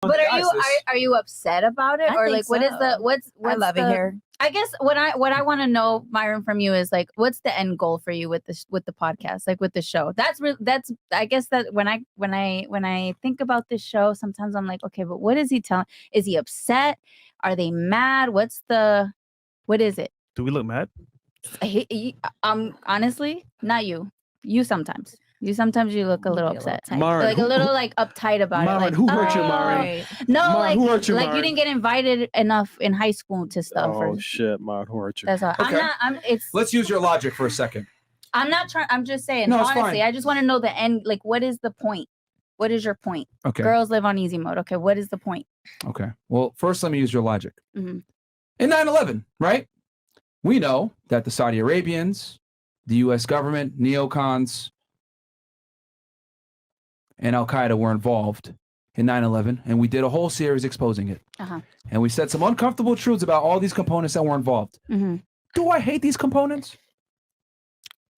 But are you upset about it, or like what is the what's I love it here. I guess what I want to know, Myron, from you is like, what's the end goal for you with the podcast, like with the show? That's I guess that when I think about this show, sometimes I'm like, okay, but what is he telling? Is he upset? Are they mad? What is it? Do we look mad? Honestly, not you. You sometimes. You look a little upset. Myron, like a little like uptight about Myron, it. Like, who hurt you, Myron? No, Myron, who hurt you, like Myron? you didn't get invited enough in high school to stuff. Oh shit, Myron, who hurt you? That's all. Okay. Let's use your logic for a second. I'm not trying. I'm just saying. No, it's honestly, fine. I just want to know the end. Like, what is the point? What is your point? Okay. Girls live on easy mode. Okay. What is the point? Okay. Well, first, let me use your logic. Mm-hmm. In 9/11, right? We know that the Saudi Arabians, the U.S. government, neocons, and Al-Qaeda were involved in 9/11, and we did a whole series exposing it. And we said some uncomfortable truths about all these components that were involved. Mm-hmm. Do I hate these components?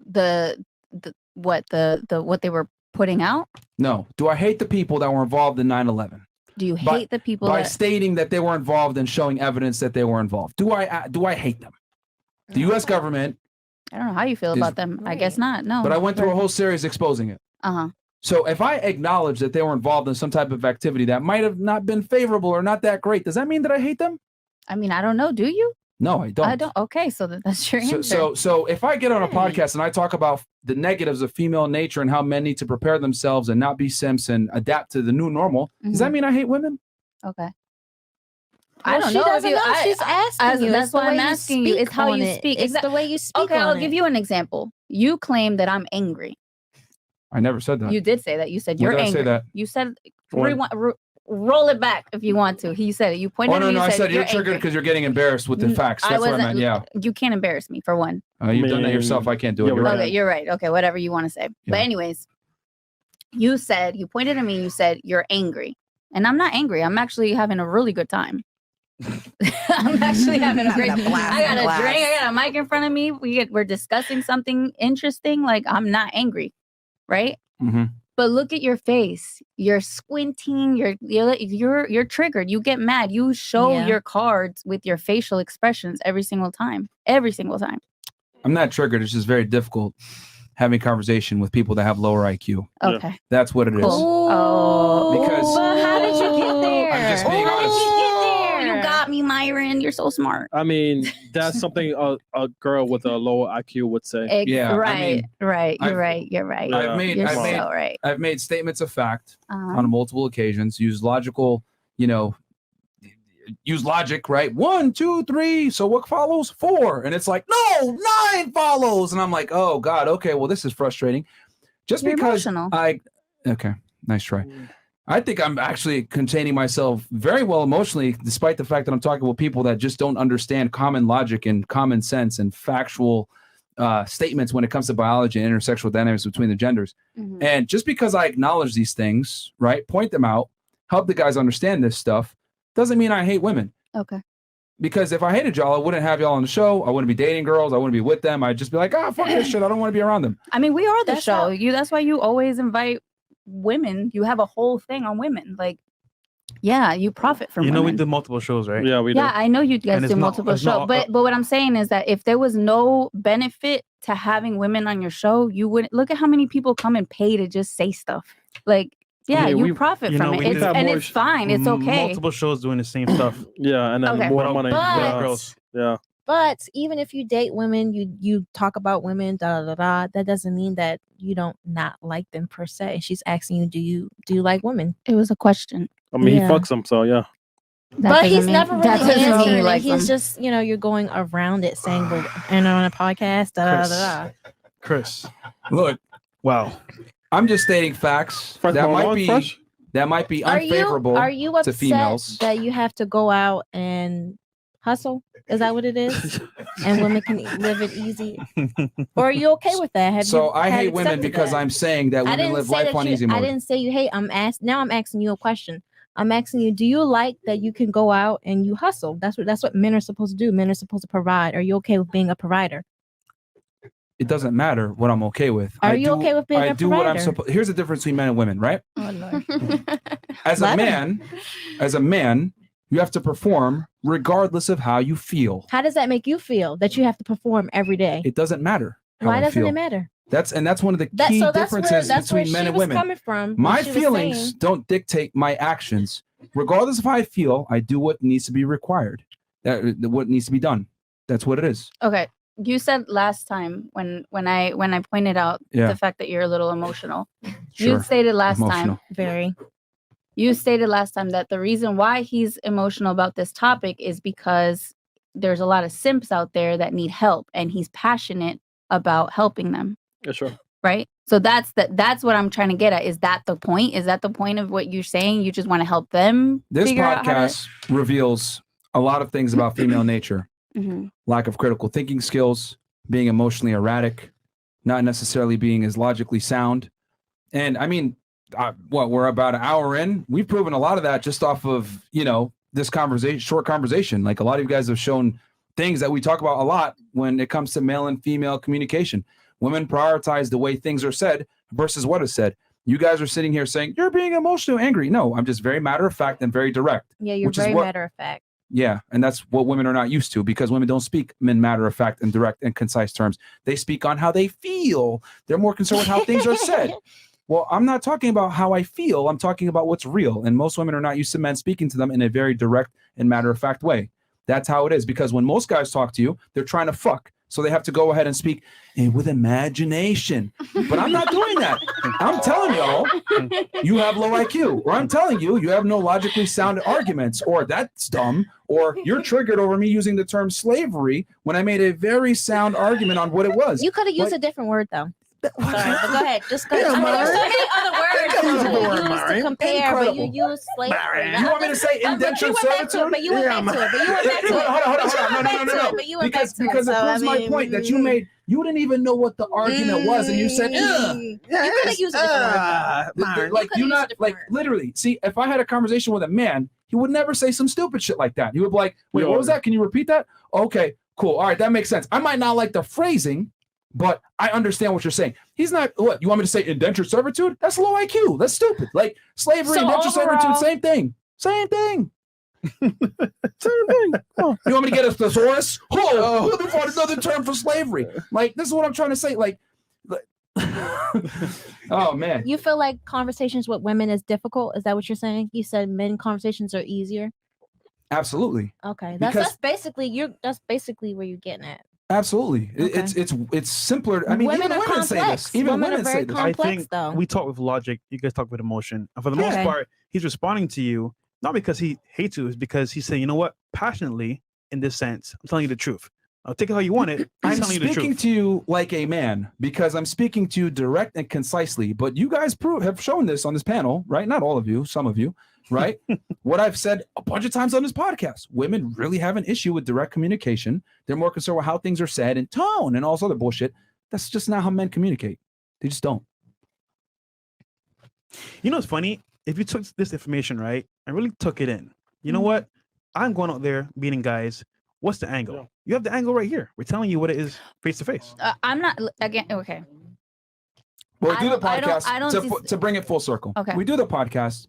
What they were putting out? No. Do I hate the people that were involved in 9/11? Do you hate the people by stating that they were involved and showing evidence that they were involved? Do I hate them? The U.S. government. I don't know how you feel about them. I guess not. No. But I went through a whole series exposing it. So if I acknowledge that they were involved in some type of activity that might have not been favorable or not that great, does that mean that I hate them? I mean, I don't know. Do you? No, I don't. I don't. Okay, so that's your answer. So if I get on a podcast and I talk about the negatives of female nature and how men need to prepare themselves and not be simps and adapt to the new normal, does that mean I hate women? Okay. Well, I don't know. Doesn't know. She's asking you. That's why I'm asking you. It's how you speak. It's the way you speak. Okay, I'll give you an example. You claim that I'm angry. I never said that. You did say that. You said you're When did angry. I say that? You said roll it back if you want to. He said it. You pointed. Oh no, I said you're you're triggered because you're getting embarrassed with the facts. That's what I meant. Yeah. You can't embarrass me for one. You've done that yourself. I can't do it. You're Okay, right. you're right. Okay, whatever you want to say. But anyways, you pointed at me. You said you're angry, and I'm not angry. I'm actually having a really good time. I'm actually having a great. I got a drink. I got a mic in front of me. We're discussing something interesting. Like I'm not angry, right? Mm-hmm. But look at your face. You're squinting. You're triggered. You get mad. You show your cards with your facial expressions every single time. Every single time. I'm not triggered. It's just very difficult having conversation with people that have lower IQ. Okay. That's what it is. Oh, because how did you get there? I'm just being honest. You got me, Myron. You're so smart. I mean, that's something a girl with a lower IQ would say. Right. You're right. Yeah. I've made statements of fact on multiple occasions. Use logical, use logic, right? 1, 2, 3. So what follows? 4. And it's like, no, 9 follows. And I'm like, oh God, okay, well, this is frustrating. Just You're because emotional. okay, nice try. I think I'm actually containing myself very well emotionally, despite the fact that I'm talking with people that just don't understand common logic and common sense and factual statements when it comes to biology and intersexual dynamics between the genders. Mm-hmm. And just because I acknowledge these things, right, point them out, help the guys understand this stuff, doesn't mean I hate women. Okay. Because if I hated y'all, I wouldn't have y'all on the show. I wouldn't be dating girls. I wouldn't be with them. I'd just be like, fuck this shit. I don't want to be around them. I mean, we are the show. That's why you always invite women. You have a whole thing on women. Like, yeah, you profit from women. We do multiple shows, right? Yeah, we do. Yeah, I know you guys do multiple shows. But what I'm saying is that if there was no benefit to having women on your show, you wouldn't. Look at how many people come and pay to just say stuff. Like, yeah, you profit from it. It's fine. It's okay. Multiple shows doing the same stuff. Yeah, and then more money. Girls. Yeah. But even if you date women, you talk about women, that doesn't mean that you don't not like them per se. And she's asking you, do you like women? It was a question. I mean, he fucks them, so yeah. But he's never really answering. Like he's just, you're going around it saying we're on a podcast. Chris, look, wow. I'm just stating facts. That might be unfavorable are you upset to females. That you have to go out and hustle? Is that what it is? And women can live it easy? Or are you okay with that? I hate women because I'm saying that women live life on easy mode. I didn't say you hate. I'm asking you a question. I'm asking you, do you like that you can go out and you hustle? That's what men are supposed to do. Men are supposed to provide. Are you okay with being a provider? it doesn't matter what I'm okay with. Are you okay with being I a do what I'm provider? supposed. Here's the difference between men and women, right? Oh, Lord. As a man, you have to perform regardless of how you feel. How does that make you feel that you have to perform every day? It doesn't matter. How Why I doesn't feel. it matter? That's one of the key differences between men and women. Coming from My feelings don't dictate my actions. Regardless of how I feel, I do what needs to be required. What needs to be done. That's what it is. Okay. You said last time when I pointed out the fact that you're a little emotional. Sure. You stated last Emotional. time. very. You stated last time that the reason why he's emotional about this topic is because there's a lot of simps out there that need help, and he's passionate about helping them. Yeah, sure. Right? So that's what I'm trying to get at. Is that the point? Is that the point of what you're saying? You just want to help them? This figure out how to- podcast reveals a lot of things about female nature. Mhm. Lack of critical thinking skills, being emotionally erratic, not necessarily being as logically sound. And I mean, we're about an hour in. We've proven a lot of that just off of, this short conversation. Like a lot of you guys have shown things that we talk about a lot when it comes to male and female communication. Women prioritize the way things are said versus what is said. You guys are sitting here saying, you're being emotionally angry. No, I'm just very matter of fact and very direct. Yeah, you're very matter of fact. Yeah, and that's what women are not used to, because women don't speak in matter of fact and direct and concise terms. They speak on how they feel. They're more concerned with how things are said. Well, I'm not talking about how I feel. I'm talking about what's real. And most women are not used to men speaking to them in a very direct and matter of fact way. That's how it is, because when most guys talk to you, they're trying to fuck. So they have to go ahead and speak with imagination. But I'm not doing that. I'm telling y'all, you have low IQ. Or I'm telling you, you have no logically sound arguments. Or that's dumb. Or you're triggered over me using the term slavery when I made a very sound argument on what it was. You could have used a different word, though. Sorry, but go ahead. Just go ahead. Yeah, There's so many other words Use the word, to Myron. compare, but you use slavery. Myron. You want me to say indentured servitude? But you went back to it. Hold on. Because it proves my point that you made. You didn't even know what the argument was, and you said, ugh. You could have used a different word. Myron. Like, You you could've not, used a like, different word. literally. See, if I had a conversation with a man, he would never say some stupid shit like that. He would be like, wait, what was that? Can you repeat that? Okay, cool. All right, that makes sense. I might not like the phrasing, but I understand what you're saying. He's not, what, you want me to say indentured servitude? That's low IQ. That's stupid. Like, slavery, So indentured servitude, same thing. Same thing. Same thing. Oh, you want me to get a thesaurus? Oh, let me find another term for slavery. Like, this is what I'm trying to say. Like oh, man. You feel like conversations with women is difficult? Is that what you're saying? You said men conversations are easier. Absolutely. Okay, Because- that's basically where you're getting at. Absolutely. Okay. It's simpler. I mean, Women even are women say complex. this. Even Women are women very say this. I complex, think though. we talk with logic. You guys talk with emotion. And for the most Okay. part, he's responding to you, not because he hates you, it's because he's saying, you know what, passionately, in this sense, I'm telling you the truth. I'll take it how you want it. I'm I'm telling you the speaking truth. to you like a man because I'm speaking to you direct and concisely. But you guys have shown this on this panel, right? Not all of you, some of you, right? What I've said a bunch of times on this podcast, women really have an issue with direct communication. They're more concerned with how things are said and tone and all this other bullshit. That's just not how men communicate. They just don't. You know what's funny? If you took this information, right, and really took it in, you know Mhm. what? I'm going out there meeting guys. What's the angle? Yeah. You have the angle right here. We're telling you what it is face to face. I'm not again. Okay. Well, we I do the don't- I don't- podcast I don't to bring it full circle. Okay. We do the podcast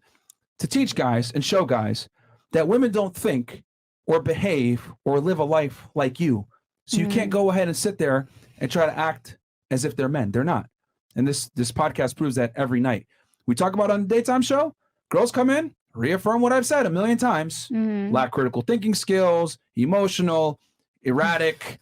to teach guys and show guys that women don't think or behave or live a life like you. So you can't go ahead and sit there and try to act as if they're men. They're not. And this podcast proves that every night. We talk about on the daytime show, girls come in, reaffirm what I've said a million times. Mhm. Lack critical thinking skills, emotional, erratic,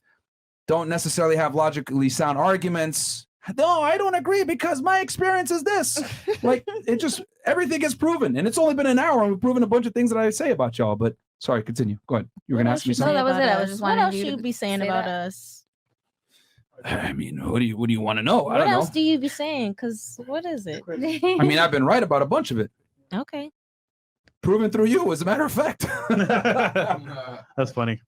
don't necessarily have logically sound arguments. No, I don't agree because my experience is this. Like, it just, everything is proven. And it's only been an hour and we've proven a bunch of things that I say about y'all. But sorry, continue. Go ahead. You were going to ask me something? that was it. I was just What wanting else you you to be saying say about that. us? I mean, what do you want to know? I What don't else know. do you be saying? Because what is it? I mean, I've been right about a bunch of it. Okay. Proven through you, as a matter of fact. That's funny.